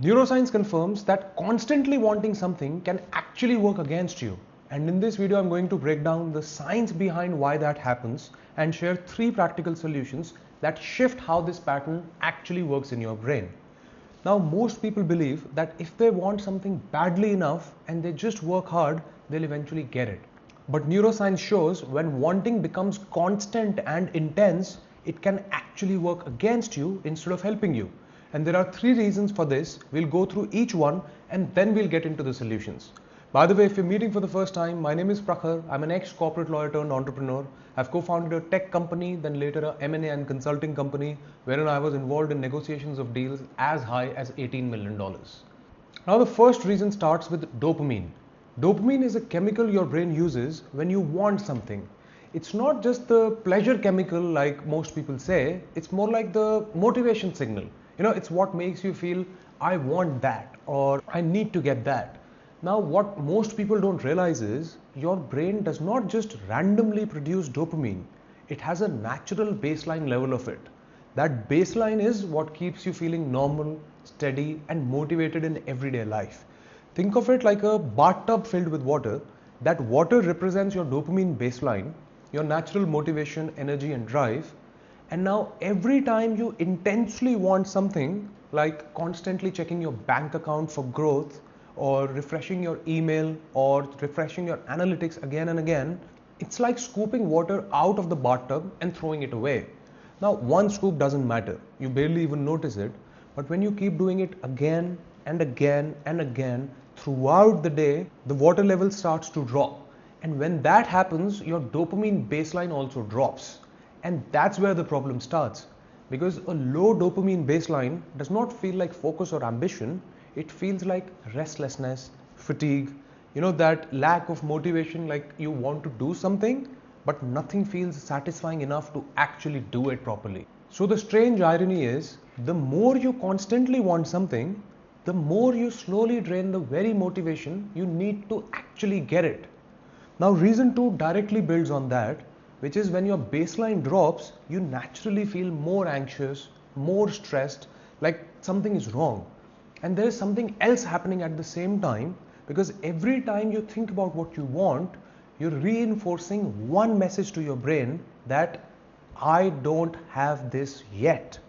Neuroscience confirms that constantly wanting something can actually work against you. And in this video, I'm going to break down the science behind why that happens and share 3 practical solutions that shift how this pattern actually works in your brain. Now, most people believe that if they want something badly enough and they just work hard, they'll eventually get it. But neuroscience shows when wanting becomes constant and intense, it can actually work against you instead of helping you. And there are 3 reasons for this. We'll go through each one and then we'll get into the solutions. By the way, if you're meeting for the first time, my name is Prakhar. I'm an ex-corporate lawyer turned entrepreneur. I've co-founded a tech company, then later a M&A and consulting company, wherein I was involved in negotiations of deals as high as $18 million. Now, the first reason starts with dopamine. Dopamine is a chemical your brain uses when you want something. It's not just the pleasure chemical like most people say, it's more like the motivation signal. It's what makes you feel, I want that or I need to get that. Now, what most people don't realize is your brain does not just randomly produce dopamine. It has a natural baseline level of it. That baseline is what keeps you feeling normal, steady, and motivated in everyday life. Think of it like a bathtub filled with water. That water represents your dopamine baseline, your natural motivation, energy, and drive. And now every time you intensely want something, like constantly checking your bank account for growth, or refreshing your email, or refreshing your analytics again and again, it's like scooping water out of the bathtub and throwing it away. Now, one scoop doesn't matter. You barely even notice it. But when you keep doing it again and again and again throughout the day, the water level starts to drop. And when that happens, your dopamine baseline also drops. And that's where the problem starts. Because a low dopamine baseline does not feel like focus or ambition. It feels like restlessness, fatigue, that lack of motivation, like you want to do something, but nothing feels satisfying enough to actually do it properly. So the strange irony is, the more you constantly want something, the more you slowly drain the very motivation you need to actually get it. Now, reason 2 directly builds on that, which is when your baseline drops, you naturally feel more anxious, more stressed, like something is wrong. And there is something else happening at the same time, because every time you think about what you want, you're reinforcing one message to your brain that I don't have this yet.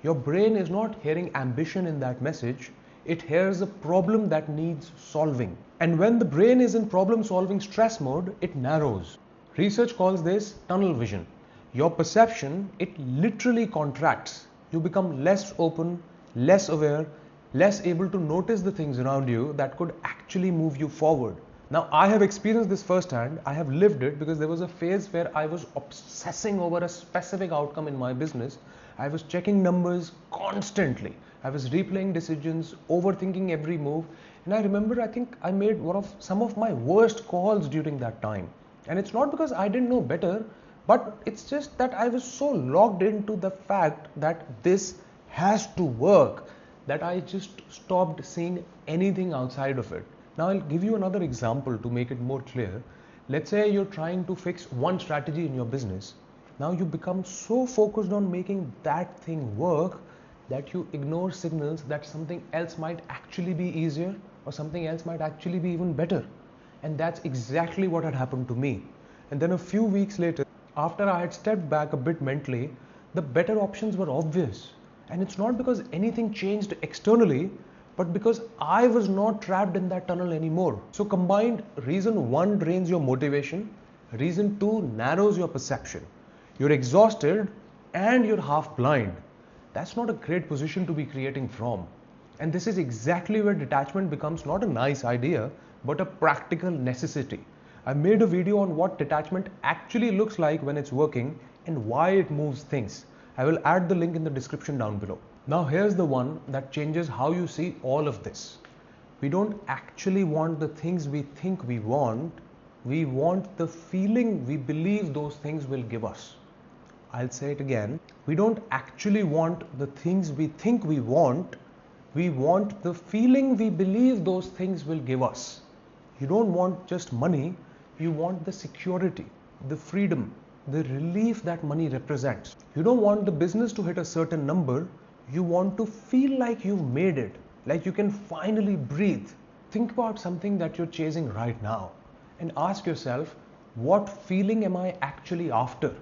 Your brain is not hearing ambition in that message, it hears a problem that needs solving. And when the brain is in problem solving stress mode, it narrows. Research calls this tunnel vision. Your perception, it literally contracts. You become less open, less aware, less able to notice the things around you that could actually move you forward. Now, I have experienced this firsthand. I have lived it because there was a phase where I was obsessing over a specific outcome in my business. I was checking numbers constantly. I was replaying decisions, overthinking every move. And I remember, I think I made some of my worst calls during that time. And it's not because I didn't know better, but it's just that I was so locked into the fact that this has to work that I just stopped seeing anything outside of it. Now, I'll give you another example to make it more clear. Let's say you're trying to fix one strategy in your business. Now, you become so focused on making that thing work that you ignore signals that something else might actually be easier or something else might actually be even better. And that's exactly what had happened to me. And then a few weeks later, after I had stepped back a bit mentally, the better options were obvious. And it's not because anything changed externally, but because I was not trapped in that tunnel anymore. So combined, reason 1 drains your motivation, reason 2 narrows your perception. You're exhausted and you're half blind. That's not a great position to be creating from. And this is exactly where detachment becomes not a nice idea, but a practical necessity. I made a video on what detachment actually looks like when it's working and why it moves things. I will add the link in the description down below. Now, here's the one that changes how you see all of this. We don't actually want the things we think we want. We want the feeling we believe those things will give us. I'll say it again. We don't actually want the things we think we want. We want the feeling we believe those things will give us. You don't want just money. You want the security, the freedom, the relief that money represents. You don't want the business to hit a certain number. You want to feel like you've made it, like you can finally breathe. Think about something that you're chasing right now and ask yourself, what feeling am I actually after?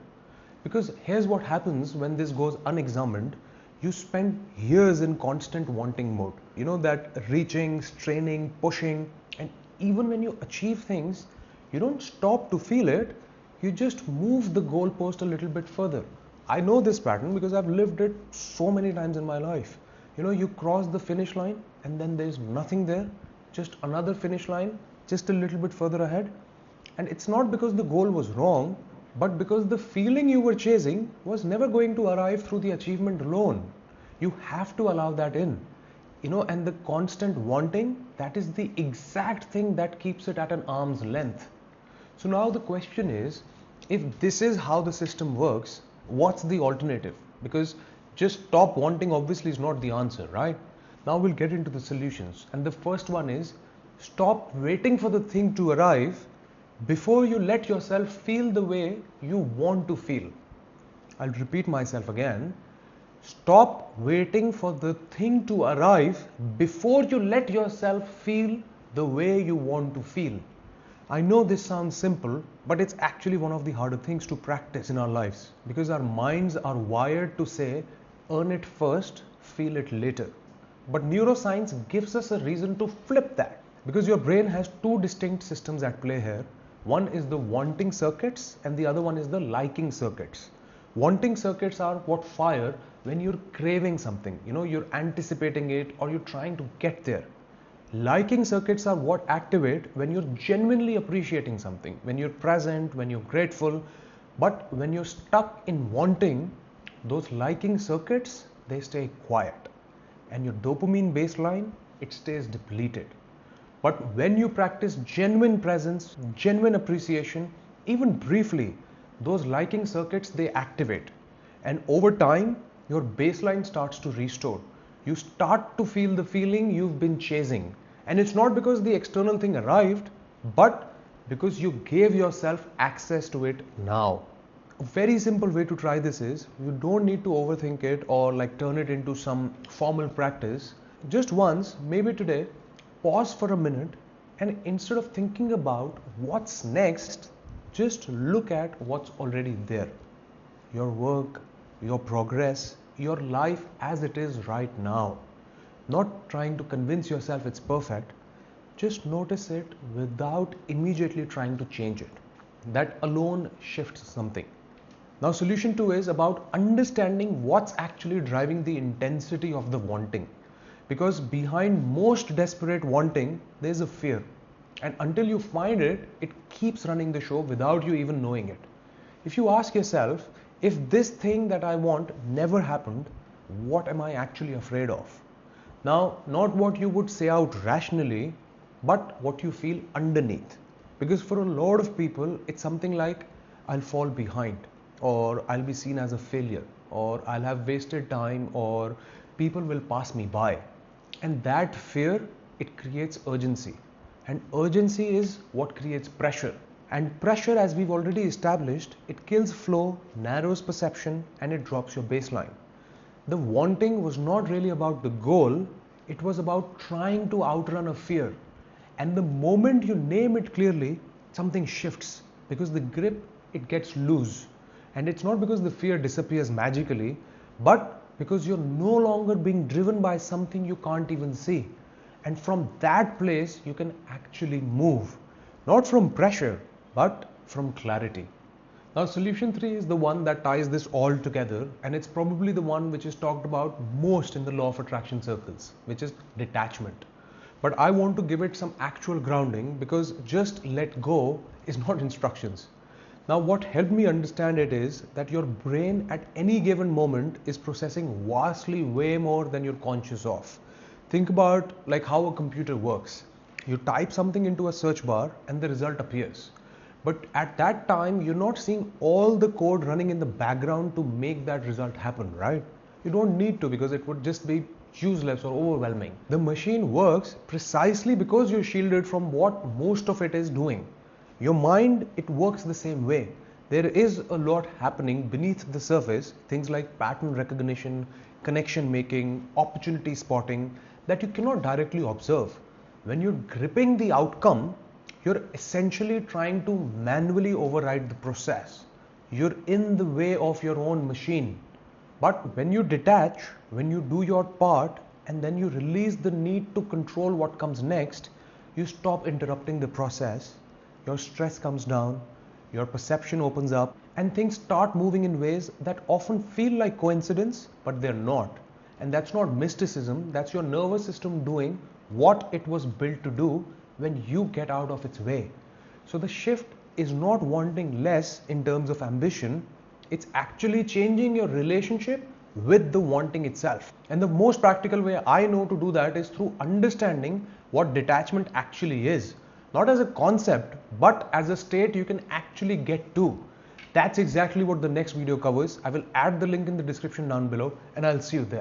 Because here's what happens when this goes unexamined. You spend years in constant wanting mode. You know, that reaching, straining, pushing, and even when you achieve things, you don't stop to feel it, you just move the goalpost a little bit further. I know this pattern because I've lived it so many times in my life. You know, you cross the finish line and then there's nothing there, just another finish line, just a little bit further ahead. And it's not because the goal was wrong, but because the feeling you were chasing was never going to arrive through the achievement alone. You have to allow that in. You know, and the constant wanting, that is the exact thing that keeps it at an arm's length. So now the question is, if this is how the system works, what's the alternative? Because just stop wanting obviously is not the answer, right? Now we'll get into the solutions. And the first one is, stop waiting for the thing to arrive before you let yourself feel the way you want to feel. I'll repeat myself again. Stop waiting for the thing to arrive before you let yourself feel the way you want to feel. I know this sounds simple, but it's actually one of the harder things to practice in our lives because our minds are wired to say, earn it first, feel it later. But neuroscience gives us a reason to flip that because your brain has two distinct systems at play here. One is the wanting circuits and the other one is the liking circuits. Wanting circuits are what fire when you're craving something, you know, you're anticipating it or you're trying to get there. Liking circuits are what activate when you're genuinely appreciating something, when you're present, when you're grateful. But when you're stuck in wanting, those liking circuits, they stay quiet. And your dopamine baseline, it stays depleted. But when you practice genuine presence, genuine appreciation, even briefly, those liking circuits, they activate. And over time, your baseline starts to restore. You start to feel the feeling you've been chasing. And it's not because the external thing arrived, but because you gave yourself access to it now. A very simple way to try this is, you don't need to overthink it or like turn it into some formal practice. Just once, maybe today, pause for a minute and instead of thinking about what's next, just look at what's already there. Your work, your progress, your life as it is right now. Not trying to convince yourself it's perfect, just notice it without immediately trying to change it. That alone shifts something. Now solution 2 is about understanding what's actually driving the intensity of the wanting. Because behind most desperate wanting, there's a fear. And until you find it, it keeps running the show without you even knowing it. If you ask yourself, if this thing that I want never happened, what am I actually afraid of? Now, not what you would say out rationally, but what you feel underneath. Because for a lot of people, it's something like, I'll fall behind, or I'll be seen as a failure, or I'll have wasted time, or people will pass me by. And that fear, it creates urgency. And urgency is what creates pressure. And pressure, as we've already established, it kills flow, narrows perception, and it drops your baseline. The wanting was not really about the goal, it was about trying to outrun a fear. And the moment you name it clearly, something shifts because the grip, it gets loose. And it's not because the fear disappears magically, but because you're no longer being driven by something you can't even see. And from that place, you can actually move, not from pressure, but from clarity. Now, solution 3 is the one that ties this all together, and it's probably the one which is talked about most in the law of attraction circles, which is detachment. But I want to give it some actual grounding because just let go is not instructions. Now, what helped me understand it is that your brain at any given moment is processing vastly way more than you're conscious of. Think about like how a computer works. You type something into a search bar and the result appears. But at that time, you're not seeing all the code running in the background to make that result happen, right? You don't need to because it would just be useless or overwhelming. The machine works precisely because you're shielded from what most of it is doing. Your mind, it works the same way. There is a lot happening beneath the surface, things like pattern recognition, connection making, opportunity spotting, that you cannot directly observe. When you're gripping the outcome, you're essentially trying to manually override the process. You're in the way of your own machine. But when you detach, when you do your part, and then you release the need to control what comes next, you stop interrupting the process, your stress comes down, your perception opens up, and things start moving in ways that often feel like coincidence, but they're not. And that's not mysticism, that's your nervous system doing what it was built to do when you get out of its way. So the shift is not wanting less in terms of ambition, it's actually changing your relationship with the wanting itself. And the most practical way I know to do that is through understanding what detachment actually is. Not as a concept, but as a state you can actually get to. That's exactly what the next video covers. I will add the link in the description down below, and I'll see you there.